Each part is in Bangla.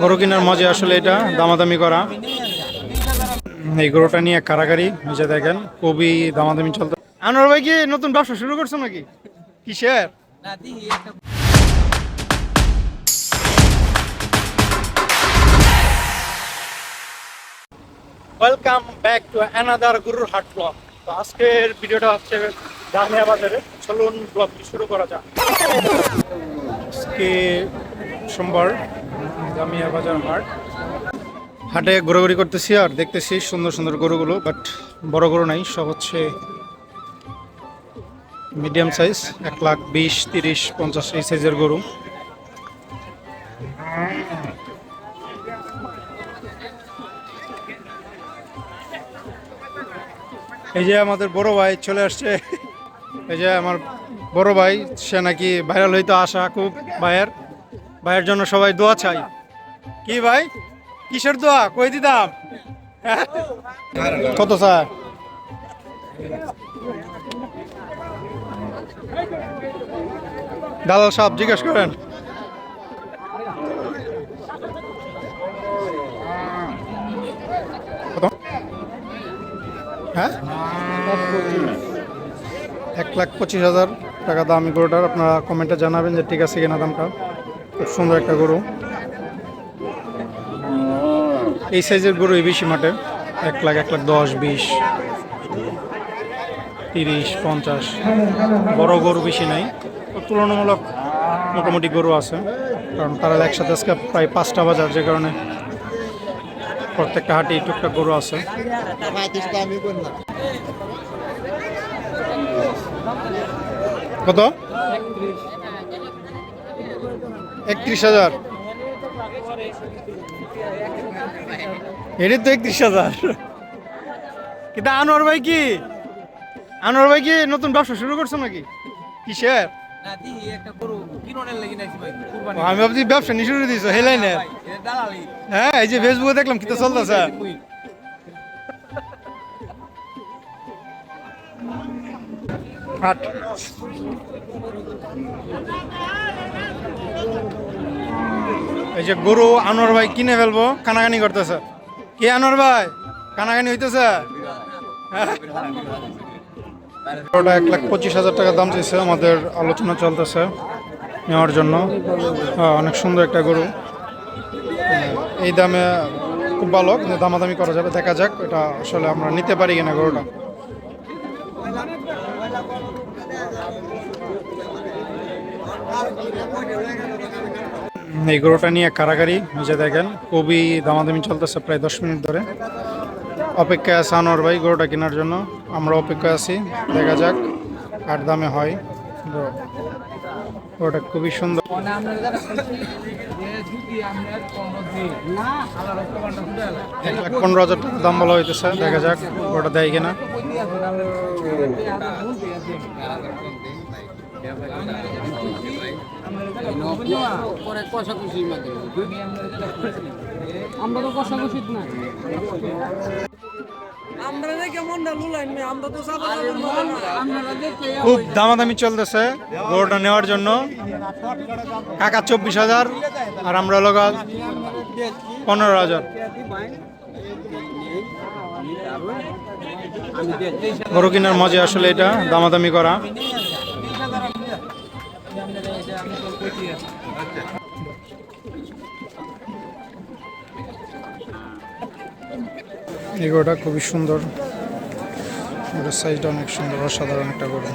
গরু কেনার মজা আসলে এটা দামাদামি করা। এই গরুটা নিয়ে কারাগারি নিচে দেখেন খুবই দামাদামি চলতে। আনোয়ার ভাই কি নতুন ব্যবসা শুরু করছো নাকি? কিসের? ওয়েলকাম ব্যাক টু অ্যানাদার গরুর হাট ব্লগ। তো আজকের ভিডিওটা হচ্ছে জামিয়া বাজারে। চলুন ব্লগটি শুরু করা যাক। আজকে সোমবার, জামিয়া বাজার হাট। হাটে ঘোরাঘুরি করতেছি আর দেখতেছি সুন্দর সুন্দর গরুগুলো, বাট বড় গরু নাই, সব হচ্ছে মিডিয়াম সাইজ, 1,20,000, 30, 50 এই সাইজের গরু। এই যে আমাদের বড় ভাই চলে আসছে। এই যে আমার বড় ভাই, সে নাকি ভাইরাল হইতে আশা খুব। ভাইয়ের জন্য সবাই দোয়া চাই। কি ভাই, কিসের দোয়া কই দিতাম? কত স্যার? দালাল সাহেব জিজ্ঞেস করেন। হ্যাঁ, 1,25,000 টাকা দাম এই গরুটার। আপনারা কমেন্টে জানাবেন যে ঠিক আছে কিনা দামটা। খুব সুন্দর একটা গরু। এই সাইজের গরু এই বেশি মাঠে 1,00,000, 1,10,000, 20, 30, 50। বড় গরু বেশি নাই, তুলনামূলক মোটামুটি গরু আছে। কারণ তারা একসাথে আজকে প্রায় 5টা বাজার, যে কারণে প্রত্যেকটা হাটে টুকটাক গরু আছে। কত? 31,000। এটি তো 31,000। কিন্তু আনোয়ার ভাই কি নতুন ব্যবসা শুরু করছো নাকি? কিসের? আমি ভাবছি ব্যবসা নিয়ে শুরু দিয়েছো হেলাইনের। হ্যাঁ, এই যে ফেসবুকে দেখলাম কি তো চলতেছে। এই যে গরু আনোয়ার ভাই কিনে ফেলবো, কানাকানি করতেছে। কি আনোয়ার ভাই, কানাকানি হইতেছে? ওটা 1,25,000 টাকা দাম চাইছে। আমাদের আলোচনা চলতেছে নেওয়ার জন্য। অনেক সুন্দর একটা গরু, এই দামে খুব ভালো, কিন্তু দামাদামি করা যাবে। দেখা যাক এটা আসলে আমরা নিতে পারি কিনা গরুটা। এই গরুটা নিয়ে কারাগারি নিচে দেখেন খুবই দামাদামি চলতেছে, প্রায় 10 মিনিট ধরে অপেক্ষায় আছে আনোয়ার ভাই গরুটা কেনার জন্য। আমরা অপেক্ষায় আছি, দেখা যাক কার দামে হয়। গরুটা খুবই সুন্দর। 1,15,000 টাকা দাম বলা হইতেছে, দেখা যাক গরুটা দেয় কিনা। খুব দামাদামি চলতেছে গরুটা নেওয়ার জন্য। কাকা 24,000 আর আমরা লোক 15,000। গরু কেনার মজা আসলে এটা দামাদামি করা। এই গরুটা খুবই সুন্দর, গরুর সাইজটা অনেক সুন্দর, অসাধারণ একটা গরু।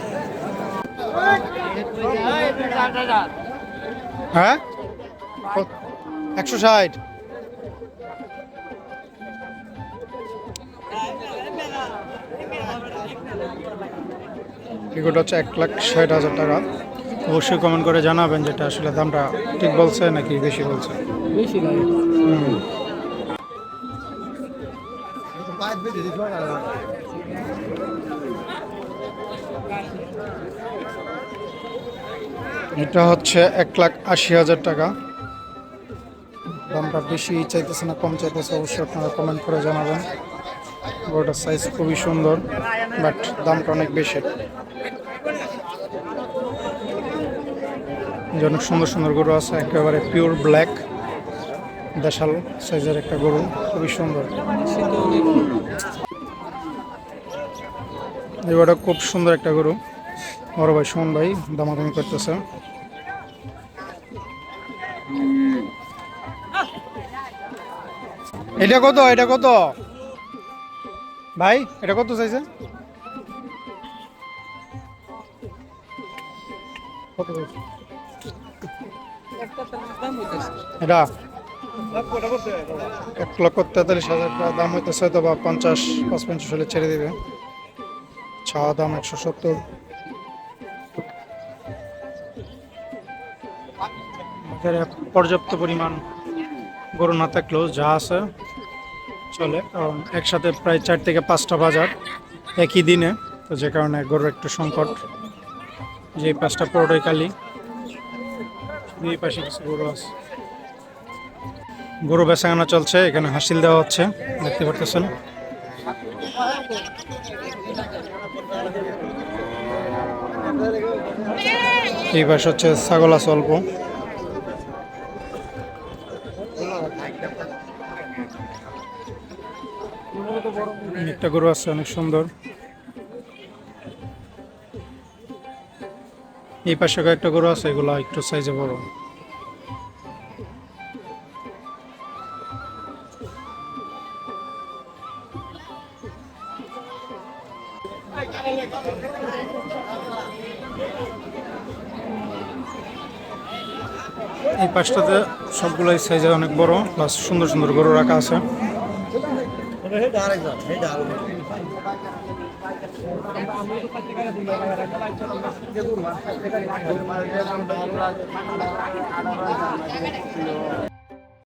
হ্যাঁ, 160। এই গরুটা হচ্ছে 1,60,000 টাকা। অবশ্যই কমেন্ট করে জানাবেন যেটা আসলে দামটা ঠিক বলছে নাকি বেশি বলছে। এটা হচ্ছে 1,80,000 টাকা। দামটা বেশি চাইতেছে না কম চাইতেছে, অবশ্যই আপনারা কমেন্ট করে জানাবেন। গরুটার সাইজ খুবই সুন্দর, বাট দামটা অনেক বেশি। অনেক সুন্দর সুন্দর গরু আছে, একেবারে পিওর ব্ল্যাক। দেশাল সাইজের একটা গরু, খুবই সুন্দর। এই গরুটা খুব সুন্দর একটা গরু। বড় ভাই সুমন ভাই দামাদামি করতেছে। এটা কত, এটা কত ভাই, এটা কত চাইছে? কত চাইছে? এটা 1,43,000 টাকা দাম হইতেছে, তো বা 50-55 হলে ছেড়ে দিবে। চাওয়া দাম 170। বাজারে পর্যাপ্ত পরিমাণ গরু না থাকলেও যা আছে চলে, কারণ একসাথে প্রায় 4 থেকে 5টা বাজার একই দিনে, তো যে কারণে গরুর একটু সংকট। যে পাঁচটা পুরোটাই কালি, এই পাশে কিছু গরু আছে। গরু বেচাকেনা চলছে, এখানে হাসিল দেওয়া হচ্ছে, দেখতে পারতেছেন। এই পাশে হচ্ছে ছাগল আছে অল্প। একটা গরু আছে অনেক সুন্দর। এই পাশে কয়েকটা গরু আছে, এগুলো একটু সাইজে বড়। এই পাশটাতে সবগুলাই সাইজে অনেক বড়, প্লাস সুন্দর সুন্দর গরু রাখা আছে।